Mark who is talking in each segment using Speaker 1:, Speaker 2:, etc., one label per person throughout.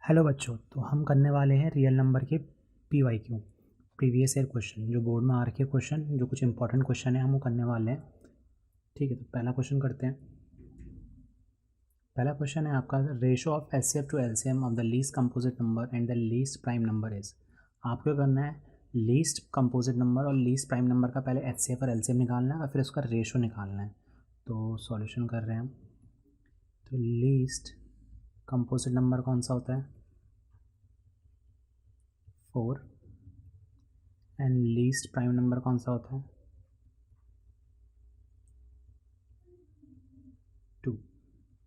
Speaker 1: Hello बच्चों, तो हम करने वाले हैं रियल नंबर के PYQ प्रीवियस ईयर क्वेश्चन। जो बोर्ड में आ रखे क्वेश्चन, जो कुछ इंपॉर्टेंट क्वेश्चन है हम वो करने वाले हैं। ठीक है, तो पहला क्वेश्चन करते हैं। पहला क्वेश्चन है आपका, ratio of HCF to LCM of the least composite number and the least prime number is. आपको करना है लीस्ट कंपोजिट नंबर और लीस्ट प्राइम नंबर का पहले HCF और LCM निकालना है और फिर उसका रेशो निकालना है। तो सॉल्यूशन कर रहे हैं हम। तो लीस्ट कंपोजिट नंबर कौन सा होता है? 4। एंड लीस्ट प्राइम नंबर कौन सा होता है? 2।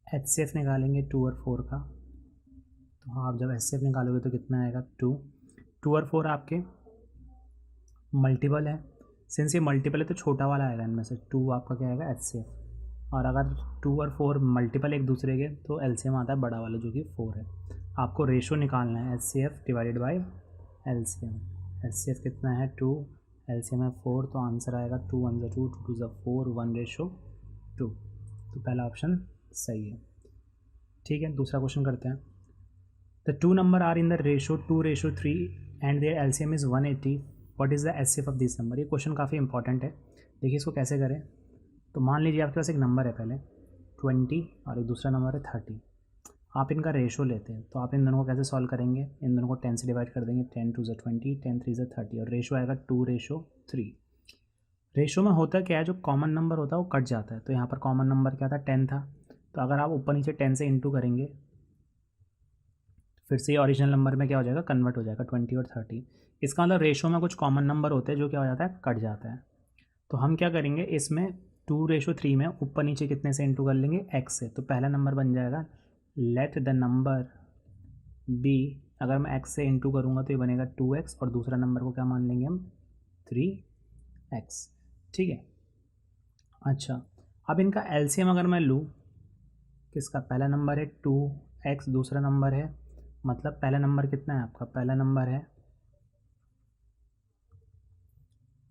Speaker 1: HCF निकालेंगे 2 और 4 का। तो आप जब HCF निकालोगे तो कितना आएगा? 2। 2 और 4 आपके मल्टीपल है। सिंस ये मल्टीपल है तो छोटा वाला आएगा इनमें से। 2 आपका क्या आएगा? HCF। और अगर 2 और 4 मल्टीपल एक दूसरे के तो LCM आता है बड़ा वाला जो कि 4 है। आपको रेशो निकालना है HCF divided by LCM। HCF कितना है? 2, LCM है 4, तो आंसर आएगा 2 1 2, 2 2 4, 1:2। तो पहला ऑप्शन सही है। ठीक है, दूसरा क्वेश्चन करते हैं। The two numbers are in the ratio 2:3 and their LCM is 180। What is the HCF of this number? ये क्वेश्चन काफ़ी इंपॉर्टेंट है। देखिए इसको कैसे करें। तो मान लीजिए आपके पास एक नंबर है पहले 20 और एक दूसरा नंबर है 30। आप इनका रेशो लेते हैं तो आप इन दोनों को कैसे सॉल्व करेंगे? इन दोनों को 10 से डिवाइड कर देंगे। 10 2 20, 10 3 30 और रेशो आएगा 2:3। रेशो में होता क्या है, जो कॉमन नंबर होता है वो कट जाता है। तो यहाँ पर कॉमन नंबर क्या था? 10 था। तो अगर आप ऊपर नीचे 10 से इंटू करेंगे फिर से ओरिजिनल नंबर में क्या हो जाएगा? कन्वर्ट हो जाएगा 20 और 30। इसका मतलब रेशो में कुछ कॉमन नंबर होते हैं जो क्या हो जाता है? कट जाता है। तो हम क्या करेंगे इसमें 2:3 में ऊपर नीचे कितने से इंटू कर लेंगे? x से। तो पहला नंबर बन जाएगा लेट द नंबर बी। अगर मैं x से इंटू करूँगा तो ये बनेगा 2x और दूसरा नंबर को क्या मान लेंगे हम? 3x। ठीक है। अच्छा, अब इनका LCM अगर मैं लूँ, किसका? पहला नंबर है 2x, दूसरा नंबर है, मतलब पहला नंबर कितना है आपका? पहला नंबर है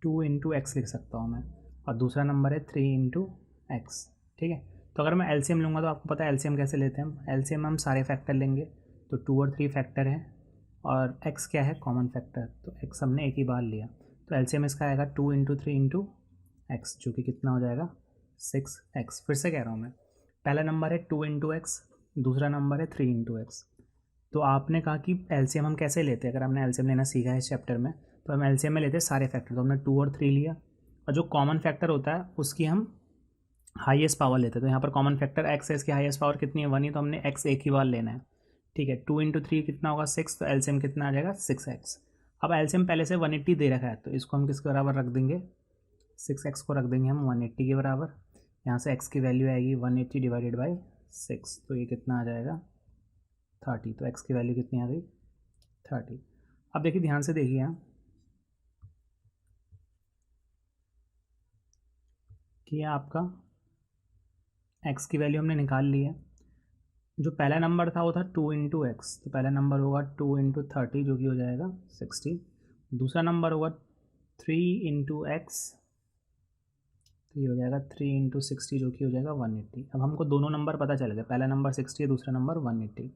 Speaker 1: 2 × x लिख सकता हूँ मैं, और दूसरा नंबर है 3 × x। ठीक है। तो अगर मैं LCM लूँगा तो आपको पता है LCM कैसे लेते हैं हम? LCM हम सारे फैक्टर लेंगे। तो 2 और 3 फैक्टर है और x क्या है? Common factor. तो x हमने एक ही बार लिया। तो LCM इसका आएगा 2 × 3 × x, जो कि कितना हो जाएगा? 6x। फिर से कह रहा हूँ मैं, पहला नंबर है 2 × x, दूसरा नंबर है 3 × x। तो आपने कहा कि LCM हम कैसे लेते हैं? अगर हमने LCM लेना सीखा है इस चैप्टर में तो हम LCM में लेते हैं सारे फैक्टर। तो हमने 2 और 3 लिया और जो कॉमन फैक्टर होता है उसकी हम हाईएस्ट पावर लेते हैं। तो यहाँ पर कॉमन फैक्टर x है, इसकी हाईएस्ट पावर कितनी है? 1 ही। तो हमने x एक ही बार लेना है। ठीक है। 2 × 3 कितना होगा? 6। तो LCM कितना आ जाएगा? 6x। अब LCM पहले से 180 दे रखा है तो इसको हम किसके बराबर रख देंगे? 6x को रख देंगे हम 180 के बराबर। यहाँ से x की वैल्यू आएगी 180 डिवाइडेड बाई 6। तो ये कितना आ जाएगा? 30। तो x की वैल्यू कितनी आ गई? 30। अब देखिए ध्यान से देखिए यहाँ कि ये आपका x की वैल्यू हमने निकाल ली है। जो पहला नंबर था वो था 2 × x। तो पहला नंबर होगा 2 × 30 जो कि हो जाएगा 60। दूसरा नंबर होगा 3 × x, तो ये हो जाएगा 3 × 60 जो कि हो जाएगा 180। अब हमको दोनों नंबर पता चल गए, पहला नंबर 60 है, दूसरा नंबर 180।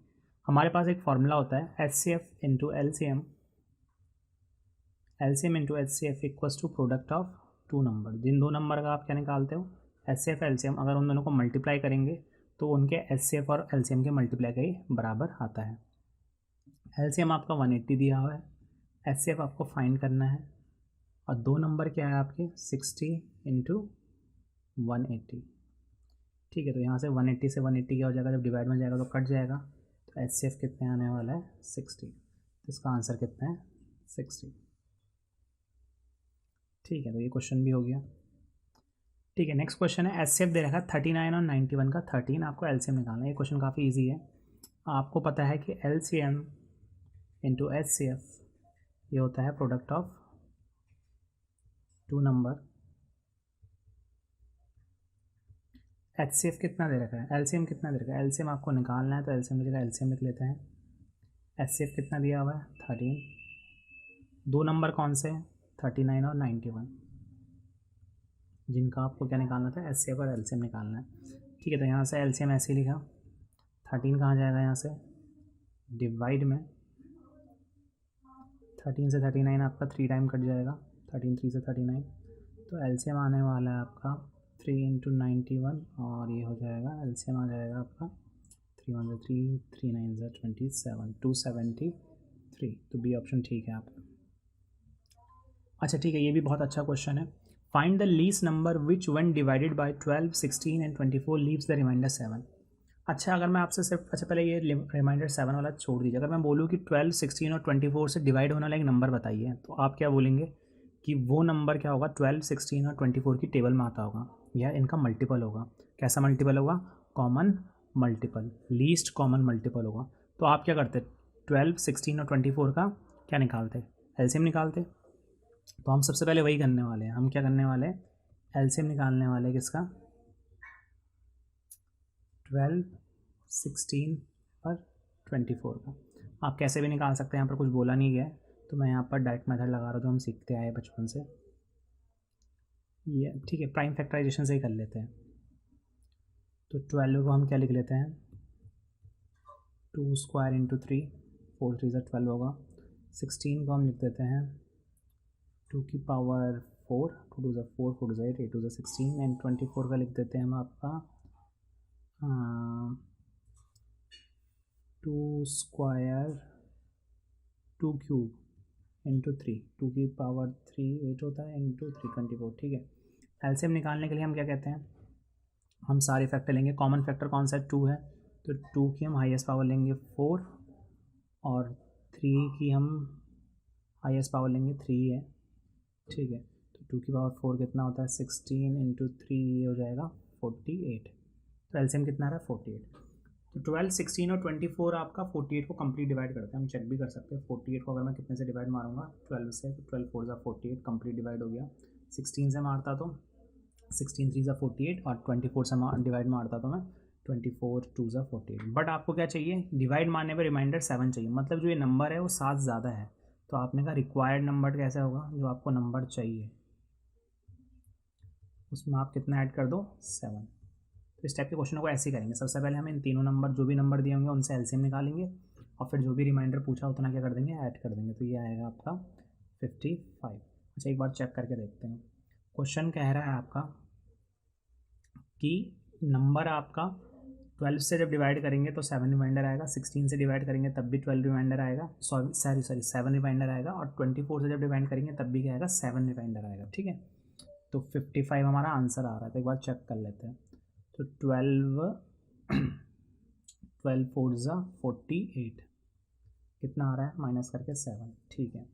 Speaker 1: हमारे पास एक फॉर्मूला होता है HCF × LCM। LCM × HCF equals to product of two number. जिन दो नंबर का आप क्या निकालते हो? HCF LCM। अगर उन दोनों को मल्टीप्लाई करेंगे तो उनके HCF और LCM के मल्टीप्लाई का ही बराबर आता है। LCM आपका 180 दिया हुआ है, HCF आपको फाइंड करना है, और दो नंबर क्या है आपके? 60 × 180। ठीक है। तो यहाँ से 180 से 180 क्या हो जाएगा? जब डिवाइड में जाएगा तो कट जाएगा। तो HCF कितने आने वाला है? 60। तो इसका आंसर कितना है? 60। ठीक है, तो ये क्वेश्चन भी हो गया। ठीक है, नेक्स्ट क्वेश्चन है HCF दे रखा है 39 और 91 का 13। आपको LCM निकालना है। ये क्वेश्चन काफ़ी इजी है। आपको पता है कि LCM × HCF ये होता है product of two number. HCF कितना दे रखा है? LCM कितना दे रखा है? LCM आपको निकालना है तो LCM की जगह LCM लिख लेते हैं। HCF कितना दिया हुआ है? 13। दो नंबर कौन से हैं? 39 और 91, जिनका आपको क्या निकालना था? HCF और LCM निकालना है। ठीक है, तो यहाँ से LCM ऐसे ही लिखा। 13 कहाँ जाएगा यहाँ से? डिवाइड में 13 से 39 आपका 3 टाइम कट जाएगा, 13 3 से 39, तो एलसीएम आने वाला है आपका 3 इंटू 91 और ये हो जाएगा एलसीएम आ जाएगा आपका 3 1 3 3 9 27 273। तो बी ऑप्शन ठीक है आपका। अच्छा ठीक है, ये भी बहुत अच्छा क्वेश्चन है। Find the least number which one divided by 12 16 and 24 leaves the remainder 7। अच्छा अगर मैं आपसे सिर्फ, अच्छा पहले ये रिमाइंडर 7 वाला छोड़ दीजिए, अगर मैं बोलूँ कि 12 16 और 24 से डिवाइड होने वाला एक नंबर बताइए, तो आप क्या बोलेंगे कि वो नंबर क्या होगा 12 16 और 24 की टेबल में आता होगा या इनका मल्टीपल होगा। कैसा मल्टीपल होगा? Common multiple, least common multiple होगा। तो आप क्या करते? 12 16 और 24 का क्या निकालते? एलसीएम निकालते। तो हम सबसे पहले वही करने वाले हैं। हम क्या करने वाले हैं? एलसीएम निकालने वाले किसका? 12 16 और 24 का। आप कैसे भी निकाल सकते हैं, यहाँ पर कुछ बोला नहीं गया है, तो मैं यहाँ पर डायरेक्ट मेथड लगा रहा हूँ जो हम सीखते आए बचपन से। ये ठीक है, प्राइम फैक्टराइजेशन से ही कर लेते हैं। तो 12 को हम क्या लिख लेते हैं? 2 स्क्वायर इंटू 3, 4 3 12 होगा। 16 को हम लिख देते हैं 2 की पावर 4, 2 2 4 4 2 8 8 2 16 एंड 24 का लिख देते हैं हम आपका 2 स्क्वायर 2 क्यूब इंटू 3, 2 की पावर 3 8 होता है इंटू 3 24। ठीक है, एलसीएम निकालने के लिए हम क्या कहते हैं? हम सारे फैक्टर लेंगे। कॉमन फैक्टर कौन सा है? 2 है, तो 2 की हम हाईएस्ट पावर लेंगे 4 और 3 की हम हाईएस्ट पावर लेंगे 3 है। ठीक है, तो 2 की पावर 4 कितना होता है? 16 इंटू 3 हो जाएगा 48। तो एलसीएम कितना आ रहा है? 48। तो 12 16 और 24 आपका 48 को कंप्लीट डिवाइड करते हैं। हम चेक भी कर सकते हैं 48 को अगर मैं कितने से डिवाइड मारूंगा 12 से, तो 12 4 ज़ा 48 कंप्लीट डिवाइड हो गया। 16 से मारता तो 16 3 ज़ा 48 और 24 से डिवाइड मारता तो मैं 24 2 ज़ा 48। बट आपको क्या चाहिए? डिवाइड मारने पर रिमाइंडर 7 चाहिए, मतलब जो ये नंबर है वो 7 ज़्यादा है। तो आपने कहा रिक्वायर्ड नंबर कैसे होगा? जो आपको नंबर चाहिए उसमें आप कितना ऐड कर दो? 7। तो इस टाइप के क्वेश्चनों को ऐसे ही करेंगे। सबसे पहले हम इन तीनों नंबर, जो भी नंबर दिए होंगे उनसे एलसीएम निकालेंगे और फिर जो भी रिमाइंडर पूछा उतना क्या कर देंगे? ऐड कर देंगे। तो ये आएगा आपका 55। अच्छा एक बार चेक करके देखते हैं। क्वेश्चन कह रहा है आपका कि नंबर आपका 12 से जब डिवाइड करेंगे तो 7 रिमाइंडर आएगा, 16 से डिवाइड करेंगे तब भी 12 रिमाइंडर आएगा, सॉरी 7 रिमाइंडर आएगा, और 24 से जब डिवाइड करेंगे तब भी क्या आएगा? 7 रिमाइंडर आएगा। ठीक है, तो 55 हमारा आंसर आ रहा है। तो एक बार चेक कर लेते हैं। तो 12 4 ज़ा 48 कितना आ रहा है? माइनस करके 7। ठीक है,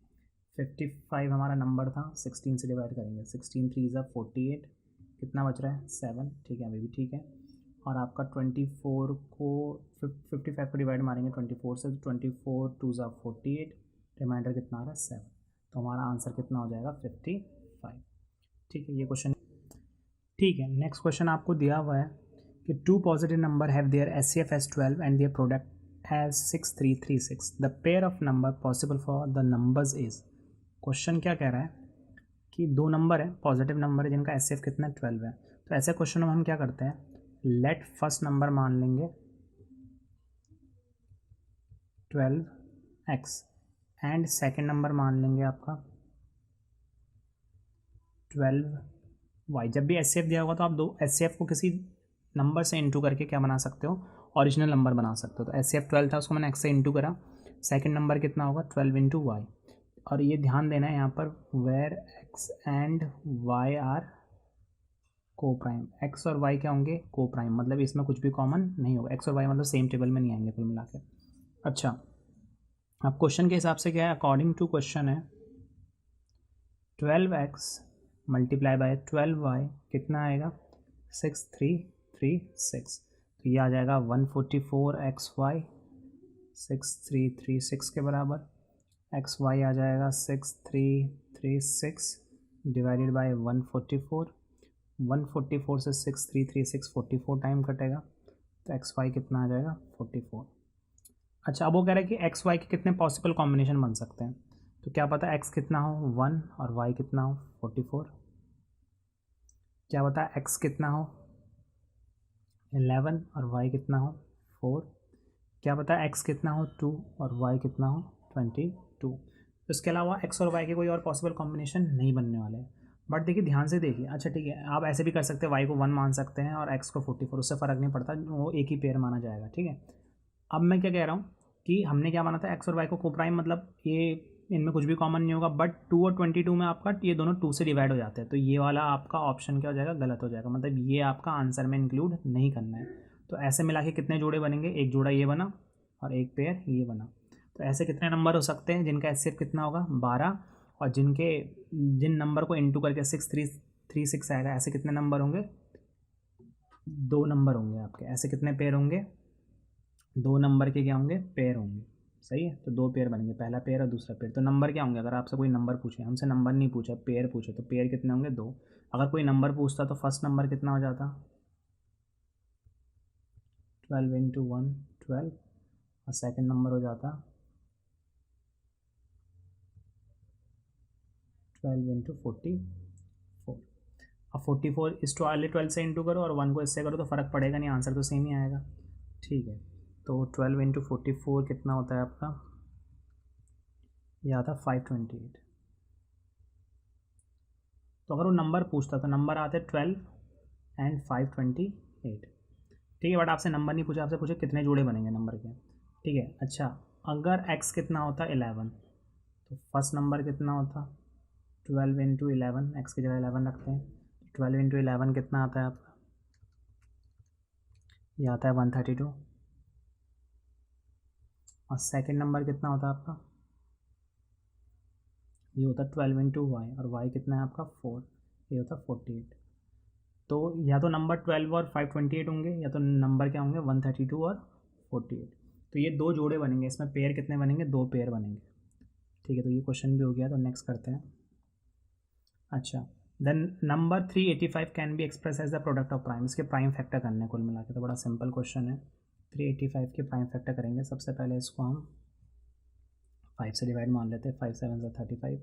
Speaker 1: 55 हमारा नंबर था, 16 से डिवाइड करेंगे, 16 3 ज़ा 48, कितना बच रहा है? 7। ठीक है, अभी भी ठीक है। और आपका 24 को 55 को डिवाइड मारेंगे 24 से, 24 2 ज़ा 48, रिमाइंडर कितना आ रहा है? 7। तो हमारा आंसर कितना हो जाएगा? 55। ठीक है, ये क्वेश्चन ठीक है। नेक्स्ट क्वेश्चन आपको दिया हुआ है कि 2 positive number have their HCF as 12 and their product as 6336। The pair of number possible for the numbers is. Question क्या कह रहा है कि 2 नंबर है, पॉजिटिव नंबर है, जिनका एचसीएफ कितना है? 12 है। तो ऐसे क्वेश्चन में हम क्या करते हैं? लेट फर्स्ट नंबर मान लेंगे 12x एंड सेकेंड नंबर मान लेंगे आपका 12y। जब भी एचसीएफ दिया होगा तो आप दो एचसीएफ को किसी नंबर से इंटू करके क्या बना सकते हो? ओरिजिनल नंबर बना सकते हो। तो एचसीएफ 12 था, उसको मैंने एक्स से इंटू करा। सेकंड नंबर कितना होगा? 12 इंटू वाई। और ये ध्यान देना है यहाँ पर, where x and y are coprime. X और वाई क्या होंगे? को प्राइम, मतलब इसमें कुछ भी कॉमन नहीं होगा। एक्स और वाई मतलब सेम टेबल में नहीं आएंगे कुल मिला के। अच्छा, अब क्वेश्चन के हिसाब से क्या है? अकॉर्डिंग टू क्वेश्चन है 12x मल्टीप्लाई बाय 12y कितना आएगा? 6336। तो ये आ जाएगा 144xy 6336 के बराबर। xy आ जाएगा 6336 डिवाइडेड बाय 144। 144 से 6336 44 टाइम कटेगा, तो xy कितना आ जाएगा? 44। अच्छा, अब वो कह रहा है कि xy के कितने पॉसिबल कॉम्बिनेशन बन सकते हैं। तो क्या पता x कितना हो? 1 और y कितना हो? 44। क्या पता x कितना हो? 11 और y कितना हो? 4। क्या पता है एक्स कितना हो 2 और वाई कितना हो 22। इसके अलावा एक्स और वाई के कोई और पॉसिबल कॉम्बिनेशन नहीं बनने वाले हैं। बट देखिए ध्यान से देखिए, अच्छा ठीक है, आप ऐसे भी कर सकते हैं, वाई को 1 मान सकते हैं और एक्स को 44, उससे फ़र्क नहीं पड़ता, वो एक ही पेयर माना जाएगा। ठीक है, अब मैं क्या कह रहा हूँ कि हमने क्या माना था, एक्स और वाई को कोप्राइम, मतलब ये इनमें कुछ भी कॉमन नहीं होगा, बट 2 और 22 में आपका ये दोनों 2 से डिवाइड हो जाते हैं, तो ये वाला आपका ऑप्शन क्या हो जाएगा, गलत हो जाएगा, मतलब ये आपका आंसर में इंक्लूड नहीं करना है। तो ऐसे मिला के कितने जोड़े बनेंगे, एक जोड़ा ये बना और एक पेयर ये बना। तो ऐसे कितने नंबर हो सकते हैं जिनका एचसीएफ कितना होगा 12, और जिन नंबर को इंटू करके 6336 आएगा, ऐसे कितने नंबर होंगे, 2 नंबर होंगे आपके। ऐसे कितने पेयर होंगे, 2 नंबर के क्या होंगे, पेयर होंगे। सही है, तो 2 पेयर बनेंगे, पहला पेयर और दूसरा पेयर। तो नंबर क्या होंगे, अगर आपसे कोई नंबर पूछे, हमसे नंबर नहीं पूछा, पेयर पूछे, तो पेयर कितने होंगे 2। अगर कोई नंबर पूछता तो फर्स्ट नंबर कितना हो जाता, 12 इंटू 1 12, और सेकेंड नंबर हो जाता 12 इंटू 44। अब 44 इस वाले 12 से इंटू करो और 1 को इससे करो तो फ़र्क पड़ेगा नहीं, आंसर तो सेम ही आएगा। ठीक है, तो 12 इंटू 44 कितना होता है आपका, यह आता 528। तो अगर वो नंबर पूछता तो नंबर आते 12 एंड 528। ठीक है, बट आपसे नंबर नहीं पूछा, आपसे पूछे कितने जोड़े बनेंगे नंबर के। ठीक है, अच्छा अगर x कितना होता 11, तो फर्स्ट नंबर कितना होता 12 इंटू 11, एक्स की जगह 11 रखते हैं, 12 इंटू 11 कितना आता है आपका, ये आता है 132। और सेकेंड नंबर कितना होता है आपका, ये होता है 12 इंटू वाई, और वाई कितना है आपका 4, ये होता है 48। तो या तो नंबर 12 और 528 होंगे, या तो नंबर क्या होंगे 132 और 48। तो ये 2 जोड़े बनेंगे, इसमें पेयर कितने बनेंगे, 2 पेयर बनेंगे। ठीक है, तो ये क्वेश्चन भी हो गया, तो नेक्स्ट करते हैं। अच्छा, then number 385 can be express as the product of prime, इसके प्राइम फैक्टर करने कुल मिला के, तो बड़ा सिंपल क्वेश्चन है। 385 के प्राइम फैक्टर करेंगे, सबसे पहले इसको हम 5 से डिवाइड मान लेते हैं, 5 7 से 35,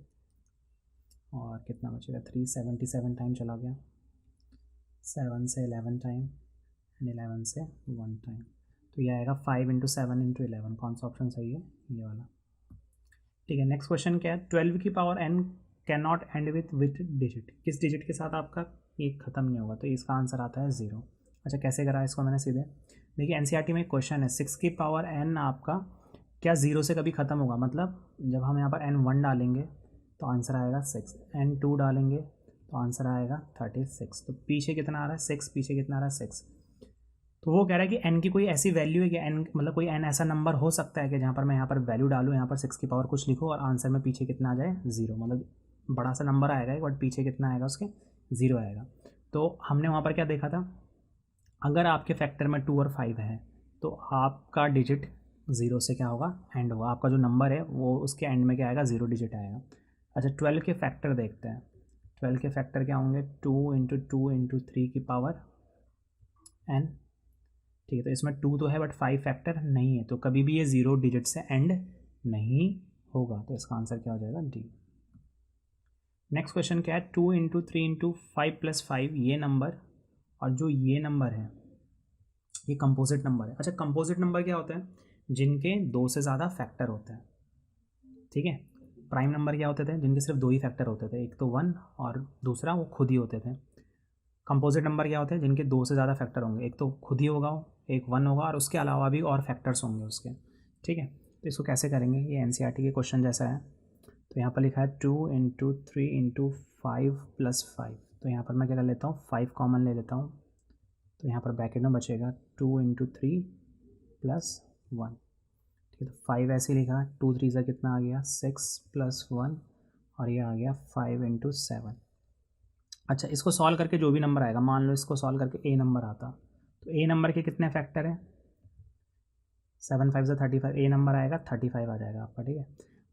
Speaker 1: और कितना बचेगा 377 टाइम चला गया, 7 से 11 टाइम एंड 11 से 1 टाइम, तो ये आएगा 5 इंटू 7 इंटू 11। कौन सा ऑप्शन सही है, ये वाला। ठीक है, नेक्स्ट क्वेश्चन क्या है, 12 की power n can not and with digit, किस डिजिट के साथ आपका ये ख़त्म नहीं होगा, तो इसका आंसर आता है 0। अच्छा कैसे करा इसको मैंने सीधे, देखिए एनसीईआरटी में एक क्वेश्चन है, 6 की पावर n आपका क्या 0 से कभी ख़त्म होगा, मतलब जब हम यहाँ पर n1 डालेंगे तो आंसर आएगा 6, n2 डालेंगे तो आंसर आएगा 36। तो पीछे कितना आ रहा है 6, पीछे कितना आ रहा है 6। तो वो कह रहा है कि n की कोई ऐसी वैल्यू है कि n मतलब कोई n ऐसा नंबर हो सकता है कि जहाँ पर मैं यहाँ पर वैल्यू डालूँ, यहाँ पर 6 की पावर कुछ लिखो और आंसर में पीछे कितना आ जाए 0, मतलब बड़ा सा नंबर आएगा बट पीछे कितना आएगा उसके 0 आएगा। तो हमने वहाँ पर क्या देखा था, अगर आपके फैक्टर में 2 और 5 है तो आपका डिजिट 0 से क्या होगा एंड होगा, आपका जो नंबर है वो उसके एंड में क्या आएगा 0 डिजिट आएगा। अच्छा 12 के फैक्टर देखते हैं, 12 के फैक्टर क्या होंगे 2 इंटू 2 इंटू 3 की पावर n। ठीक है, तो इसमें 2 तो है बट 5 फैक्टर नहीं है, तो कभी भी ये 0 डिजिट से एंड नहीं होगा, तो इसका आंसर क्या हो जाएगा डी। नेक्स्ट क्वेश्चन क्या है, 2 इंटू 3 इंटू 5 प्लस 5, ये नंबर और जो ये नंबर है ये कंपोजिट नंबर है। अच्छा कंपोजिट नंबर क्या होता है, जिनके 2 से ज़्यादा फैक्टर होते हैं। ठीक है, प्राइम नंबर क्या होते थे, जिनके सिर्फ 2 ही फैक्टर होते थे, एक तो 1 और दूसरा वो खुद ही होते थे। कंपोजिट नंबर क्या होते हैं, जिनके 2 से ज़्यादा फैक्टर होंगे, एक तो खुद ही होगा वो, एक 1 होगा और उसके अलावा भी और फैक्टर्स होंगे उसके। ठीक है, तो इसको कैसे करेंगे, ये एनसीईआरटी के क्वेश्चन जैसा है। तो यहाँ पर लिखा है 2 इंटू 3 इंटू 5 प्लस 5, तो यहाँ पर मैं क्या कर लेता हूँ 5 कॉमन ले लेता हूँ, तो यहाँ पर ब्रैकेट में बचेगा 2 इंटू 3 प्लस 1। ठीक है, तो 5 ऐसे ही लिखा, 2 3 से कितना आ गया 6 प्लस 1, और ये आ गया 5 इंटू 7। अच्छा इसको सॉल्व करके जो भी नंबर आएगा, मान लो इसको सॉल्व करके ए नंबर आता, तो ए नंबर के कितने फैक्टर हैं, 7 5 से 35, ए नंबर आएगा 35 आ जाएगा आपका। ठीक है,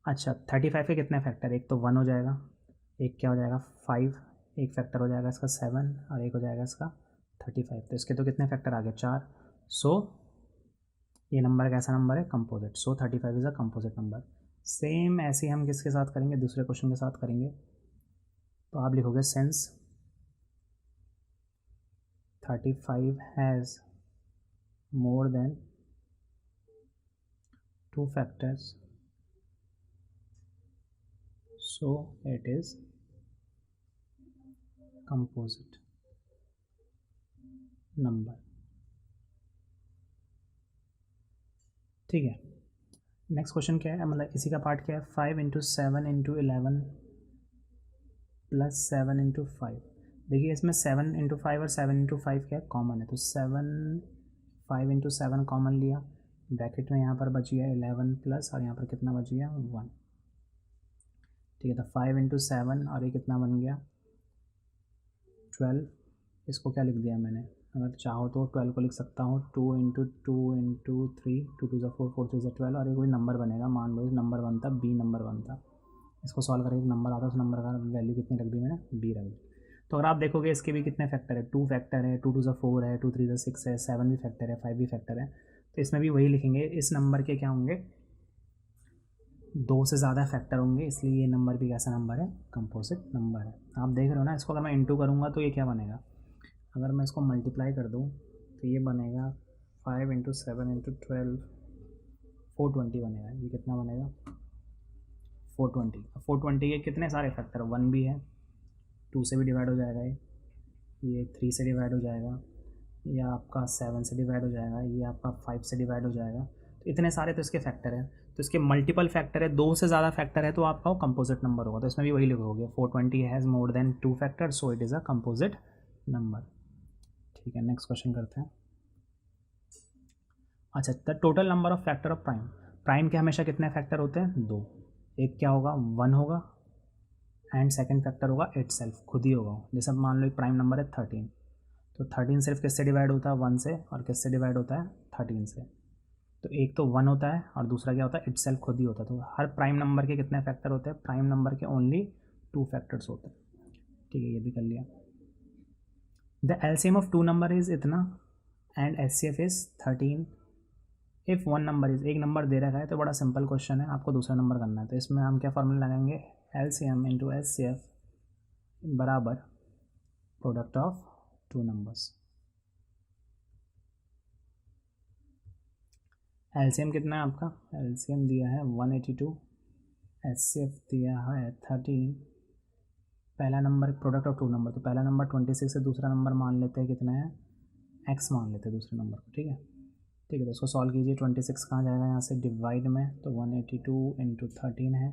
Speaker 1: अच्छा 35 के कितने फैक्टर, एक तो 1 हो जाएगा, एक क्या हो जाएगा 5, एक फैक्टर हो जाएगा इसका 7 और एक हो जाएगा इसका 35, तो इसके तो कितने फैक्टर आ गए 4। सो ये नंबर कैसा नंबर है composite, so 35 is a composite number. Same ऐसे ही हम किसके साथ करेंगे, दूसरे क्वेश्चन के साथ करेंगे। तो आप लिखोगे since 35 has more than 2 factors, so it is composite number. ठीक है, नेक्स्ट क्वेश्चन क्या है, मतलब इसी का पार्ट क्या है, 5 इंटू 7 इंटू 11 प्लस 7 इंटू 5. देखिए इसमें 7 इंटू 5 और 7 इंटू 5 क्या है, कॉमन है, तो 5 इंटू 7 कॉमन लिया, ब्रैकेट में यहाँ पर बच गया 11 प्लस, और यहाँ पर कितना बच गया 1. ठीक है, तो 5 इंटू 7 और ये कितना बन गया 12. इसको क्या लिख दिया मैंने, अगर चाहो तो 12 को लिख सकता हूँ 2 इंटू 3, 2 2 4 4 3 12, और ये कोई नंबर बनेगा, मान लो इस नंबर बनता बी नंबर बनता. इसको सॉल्व करके एक नंबर आता है, उस नंबर का वैल्यू कितनी रख दी मैंने, बी रख दी. तो अगर आप देखोगे इसके भी कितने फैक्टर है, 2 फैक्टर है, 2 2 4 है, 2 3 6 है, 7 भी फैक्टर है, 5 भी फैक्टर है. तो इसमें भी वही लिखेंगे, इस नंबर के क्या होंगे, 2 से ज़्यादा फैक्टर होंगे, इसलिए ये नंबर भी कैसा नंबर है, कंपोजिट नंबर है. आप देख रहे हो ना, इसको अगर मैं इंटू करूँगा तो ये क्या बनेगा, अगर मैं इसको मल्टीप्लाई कर दूँ तो ये बनेगा 5 इंटू 7 इंटू 12 420 बनेगा. ये कितना बनेगा 420. 420 के कितने सारे फैक्टर, 1 भी है, 2 से भी डिवाइड हो जाएगा, ये 3 से डिवाइड हो जाएगा, ये आपका 7 से डिवाइड हो जाएगा, ये आपका 5 से डिवाइड हो जाएगा. तो इतने सारे तो इसके फैक्टर हैं, तो इसके मल्टीपल फैक्टर है, 2 से ज़्यादा फैक्टर है तो आपका वो कंपोजिट नंबर होगा. तो इसमें भी वही लिखोगे 420 has more than 2 factor, so it is a composite number. ठीक है, नेक्स्ट क्वेश्चन करते हैं. अच्छा, the total number of factor of prime. Prime के हमेशा कितने फैक्टर होते हैं, 2. एक क्या होगा 1 होगा, एंड सेकंड फैक्टर होगा इटसेल्फ, खुद ही होगा. जैसे मान लो एक प्राइम नंबर है 13, तो 13 सिर्फ किससे डिवाइड होता है 1 से, और किससे डिवाइड होता है 13 से. तो एक तो 1 होता है और दूसरा क्या होता है इटसेल्फ, खुद ही होता है. तो हर प्राइम नंबर के कितने फैक्टर होते हैं, प्राइम नंबर के ओनली 2 फैक्टर्स होते हैं. ठीक है, ये भी कर लिया. The LCM of 2 number is इतना and HCF is 13 if 1 number is. एक नंबर दे रखा है तो बड़ा सिंपल क्वेश्चन है, आपको दूसरा नंबर करना है. तो इसमें हम क्या फॉर्मूला लगाएंगे, एलसीएम इंटू एचसीएफ बराबर प्रोडक्ट ऑफ 2 नंबर्स. एलसीएम कितना है आपका, एलसीएम दिया है 182, एचसीएफ दिया है 13. पहला नंबर प्रोडक्ट ऑफ 2 नंबर, तो पहला नंबर 26 से दूसरा नंबर मान लेते हैं कितना है, एक्स मान लेते हैं दूसरे नंबर को. ठीक है, ठीक है, तो उसको सॉल्व कीजिए. 26 कहाँ जाएगा, यहाँ से डिवाइड में, तो 182 इंटू 13 है,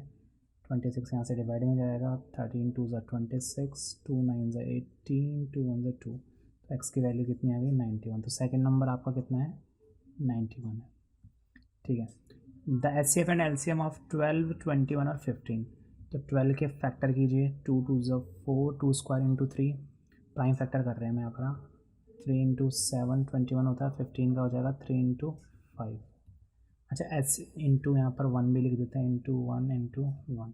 Speaker 1: 26 यहाँ से डिवाइड में जाएगा, 13 2 ज़ा 26, 2 9 ज़ा 18, 2 1 ज़ा 2, तो एक्स की वैल्यू कितनी आ गई 91. तो सेकंड नंबर आपका कितना है 91 है. ठीक है, the HCF and LCM of 12 21 और 15. तो 12 के फैक्टर कीजिए, 2 2 ज़ा 4, 2 स्क्वायर इंटू 3, प्राइम फैक्टर कर रहे हैं मैं अपना, 3 इंटू 7 21 होता है, 15 का हो जाएगा 3 इंटू 5. अच्छा, एच इंटू यहाँ पर 1 भी लिख देते हैं, into 1 into 1.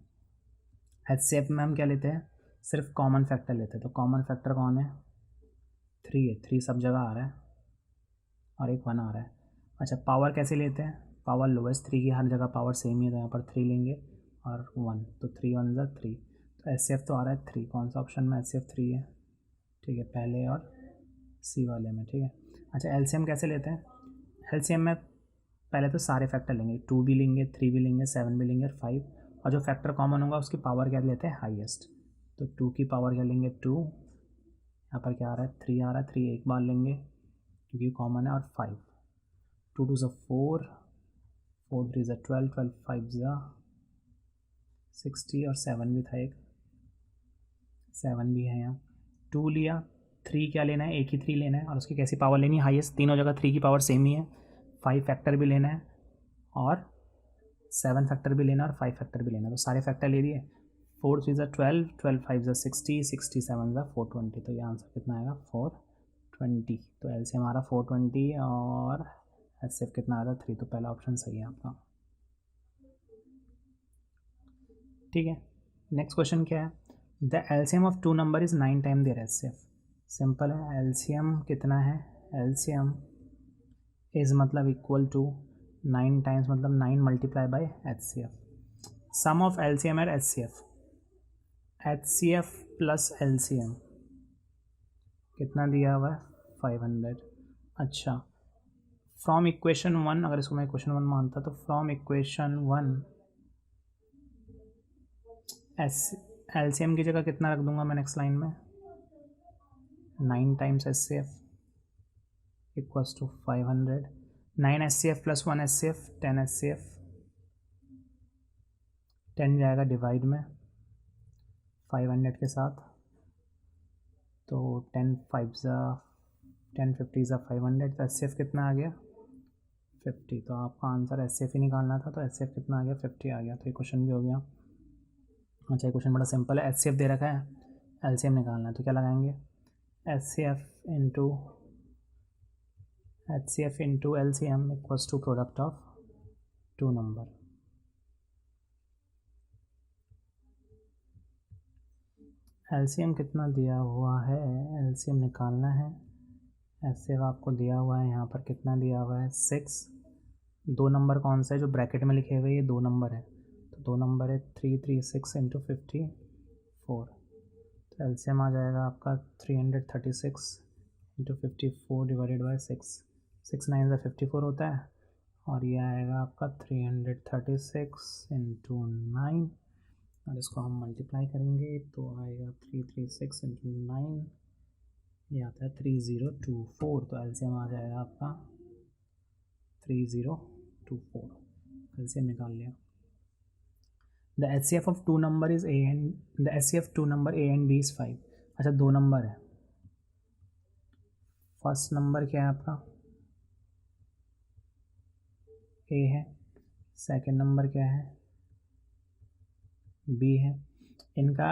Speaker 1: H C F में हम क्या लेते हैं, सिर्फ कॉमन फैक्टर लेते हैं. तो कॉमन फैक्टर कौन है, 3 है, 3 सब जगह आ रहा है और एक 1 आ रहा है. अच्छा, पावर कैसे लेते हैं, पावर लोएस्ट, 3 की हर जगह पावर सेम ही है, तो यहाँ पर 3 लेंगे और 1, तो 3 1 ज़ा 3. तो एच सी एफ तो आ रहा है 3, कौन सा ऑप्शन में एच सी एफ 3 है. ठीक है, पहले और सी वाले में. ठीक है, अच्छा एलसीएम कैसे लेते हैं, एलसीएम में पहले तो सारे फैक्टर लेंगे, 2 भी लेंगे, 3 भी लेंगे, 7 भी लेंगे और 5, और जो फैक्टर कॉमन होगा उसकी पावर क्या लेते हैं, हाईएस्ट. तो 2 की पावर क्या लेंगे 2, यहाँ पर क्या आ रहा है 3 आ रहा है, 3 एक बार लेंगे क्योंकि कॉमन है, और 5, 2 2 ज़ा 4, 4 3 ज़ा 12, 12 5 ज़ा 60, और 7 भी था, एक 7 भी है यहाँ. 2 लिया, 3 क्या लेना है, एक ही 3 लेना है, और उसकी कैसी पावर लेनी है, हाईएस्ट. तीनों जगह 3 की पावर सेम ही है. 5 फैक्टर भी लेना है और 7 फैक्टर भी लेना है और 5 फैक्टर भी लेना है. तो सारे फैक्टर ले लिए, 4 3 ज़ा 12, 12 5 ज़ा 60, 60 7 ज़ा 420. तो ये आंसर कितना आएगा 420. तो एल से हमारा 420 और एच से कितना आएगा 3. तो पहला ऑप्शन सही है आपका. ठीक है, नेक्स्ट क्वेश्चन क्या है, the LCM of 2 number is 9 time their HCF. Simple है, एलसीएम कितना है, एलसीएम इज़ मतलब इक्वल टू 9 टाइम्स, मतलब 9 multiply by HCF. Sum of LCM and HCF, HCF plus LCM कितना दिया हुआ है 500. अच्छा, फ्रॉम इक्वेशन 1, अगर इसको मैं इक्वेशन 1 मानता तो फ्रॉम इक्वेशन 1 एलसीएम की जगह कितना रख दूंगा मैं नेक्स्ट लाइन में, 9 times H C F equals to 500, 9 H C F plus 1 H C F 10 H C F, 10 जाएगा डिवाइड में 500 के साथ, तो 10 5 ज़ा 10 50 ज़ा 500, तो एच सी एफ कितना आ गया 50। तो आपका आंसर एच सी एफ ही निकालना था, तो एच सी एफ कितना आ गया 50 आ गया। तो ये क्वेश्चन भी हो गया। अच्छा, ये क्वेश्चन बड़ा सिंपल है, एच सी एफ दे रखा है, एल सी एम निकालना है, तो क्या लगाएंगे, H C F into L C M equals to product of two number. L C M कितना दिया हुआ है, एल सी एम निकालना है, एच सी एफ आपको दिया हुआ है यहाँ पर कितना दिया हुआ है 6, दो नंबर कौन सा है जो ब्रैकेट में लिखे हुए, ये दो नंबर है, तो दो नंबर है 336 इंटू 54, तो एल सी एम आ जाएगा आपका 336 इंटू 54 डिवाइडेड बाई 6, 6 9 ज़ा 54 होता है, और ये आएगा आपका 336 इंटू 9, और इसको हम मल्टीप्लाई करेंगे तो आएगा 336 इंटू 9, ये आता है 3024, तो एलसीएम आ जाएगा आपका 3024, एलसीएम निकाल लिया। The HCF of two number is the HCF two number A and B is 5। अच्छा, दो नंबर है, फर्स्ट नंबर क्या है आपका A है, सेकंड नंबर क्या है B है, इनका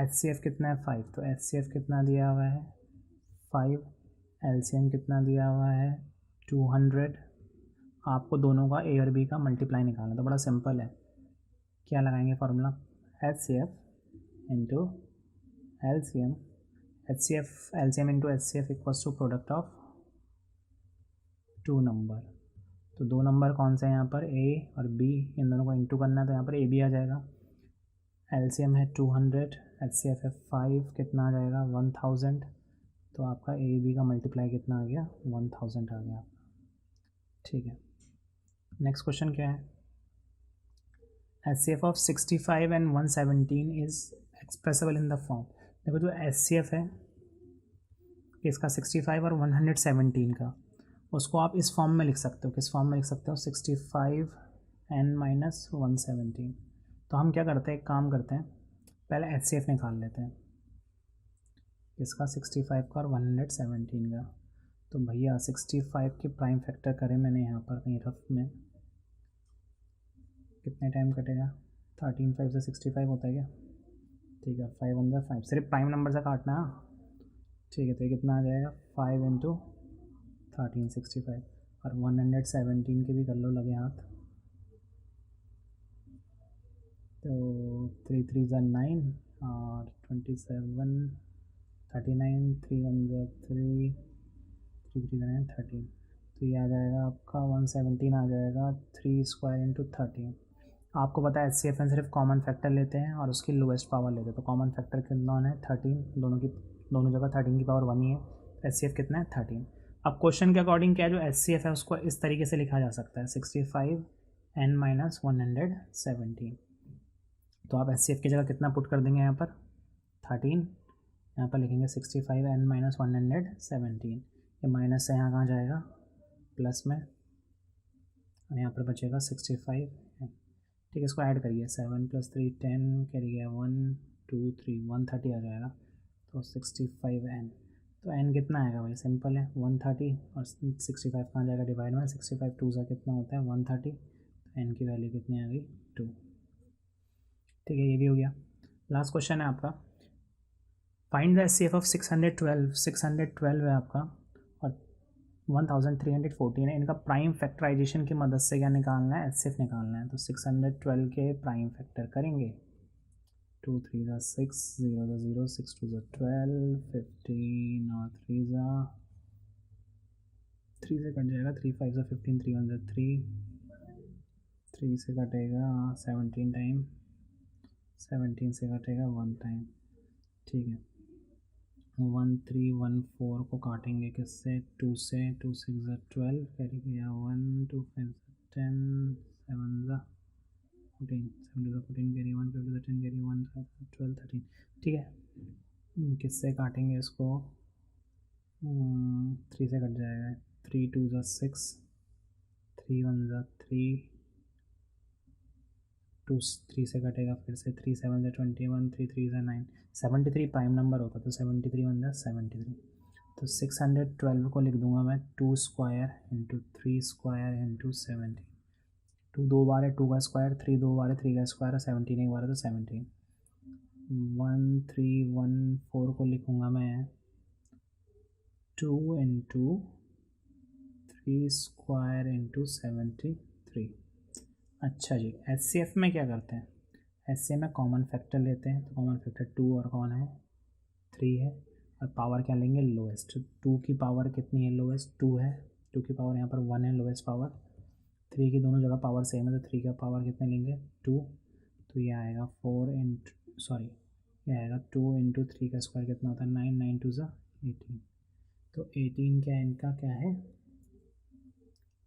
Speaker 1: HCF कितना है 5, तो HCF कितना दिया हुआ है 5, LCM कितना दिया हुआ है 200, आपको दोनों का A और B का मल्टीप्लाई निकालना, तो बड़ा सिंपल है, क्या लगाएंगे formula, HCF into LCM, LCM into HCF equals to product of two number. तो दो नंबर कौन से हैं यहाँ पर A और B, इन दोनों को इंटू करना है, तो यहाँ पर AB आ जाएगा, LCM है 200, HCF है 5, कितना आ जाएगा 1000, तो आपका AB का मल्टीप्लाई कितना आ गया 1000 आ गया। ठीक है, नेक्स्ट क्वेश्चन क्या है, HCF of 65 and 117 is expressible in the form. देखो जो HCF है इसका 65 और 117 का, उसको आप इस फॉर्म में लिख सकते हो, किस फॉर्म में लिख सकते हो 65 n माइनस 117। तो हम क्या करते हैं, एक काम करते हैं, पहले HCF निकाल लेते हैं इसका 65 का और 117 का। तो भैया 65 की प्राइम फैक्टर करें मैंने यहाँ पर कहीं रफ में, कितने टाइम कटेगा, 13 5 से 65 होता है क्या, ठीक है 5 1 5, सिर्फ प्राइम नंबर से काटना है, ठीक है, तो ये कितना आ जाएगा 5 इंटू 1365, और 117 के भी कर लो लगे हाथ, तो 3 3 ज़ा 9 और 27 39, 3 1 ज़ा 3 3 3 ज़ा 9 13, तो ये आ जाएगा आपका 117 आ जाएगा 3 स्क्वायर इंटू 13। आपको पता है HCF में सिर्फ कॉमन फैक्टर लेते हैं और उसकी लोएस्ट पावर लेते हैं, तो कॉमन फैक्टर कितना है 13, दोनों जगह 13 की पावर 1 ही है, HCF कितना है 13। अब क्वेश्चन के अकॉर्डिंग क्या जो HCF है उसको इस तरीके से लिखा जा सकता है 65 n माइनस 117, तो आप HCF की जगह कितना पुट कर देंगे यहाँ पर 13, यहाँ पर लिखेंगे 65 n माइनस 117, ये माइनस से यहाँ कहाँ जाएगा प्लस में, और यहाँ पर बचेगा 65, ठीक है, इसको ऐड करिए 7 + 3 10, कैरी गया 1 2 3 130 आ जाएगा, तो 65 n, तो n कितना आएगा भाई सिंपल है 130, और 65 कहाँ जाएगा डिवाइड में, 65 2 सा कितना होता है 130, तो n की वैल्यू कितनी आ गई 2। ठीक है, ये भी हो गया। लास्ट क्वेश्चन है आपका, फाइंड द HCF ऑफ 612 है आपका, और 1314 है, इनका प्राइम फैक्टराइजेशन की मदद से क्या निकालना है HCF निकालना है, तो 612 के प्राइम फैक्टर करेंगे, 2 3 ज़ा 6 0 ज़ा 0 6 2 ज़ा 12 15 और 3 ज़ा 3 से कट जाएगा 3 5 ज़ा 15 3 1 ज़ा 3 से कटेगा 17 टाइम, 17 से कटेगा 1 टाइम, ठीक है, 1314 को काटेंगे किससे, 2 से, 2 6 12 कैरी किया 1 2 5 10 7 14 7 14 कैरी 1 5 10 कैरी 1 12 13, ठीक है। किससे काटेंगे इसको, 3 से कट जाएगा, 3 2 6 3 1 3 2 3 से कटेगा फिर से, 3 7 21 3 3 9 73 प्राइम नंबर होता तो 73 1 73, तो 612 को लिख दूंगा मैं 2 स्क्वायर इंटू 3 स्क्वायर इंटू 70, 2 दो बार है 2 का स्क्वायर, 3 दो बार है 3 का स्क्वायर, 17 एक बार है तो 17, 1314 को लिखूँगा मैं 2 इंटू 3 स्क्वायर इंटू 73। अच्छा जी, HCF में क्या करते हैं, HCF में कॉमन फैक्टर लेते हैं, तो कॉमन फैक्टर 2 और कौन है 3 है, और पावर क्या लेंगे लोएस्ट, 2 की पावर कितनी है लोएस्ट 2 है, 2 की पावर यहाँ पर 1 है लोएस्ट पावर, 3 की दोनों जगह पावर सेम है तो 3 का पावर कितने लेंगे 2, तो ये आएगा 4 इंटू सॉरी ये आएगा 2 इंटू 3 का स्क्वायर कितना होता है 9 9 2 ज़ा 18, तो 18 क्या इनका क्या है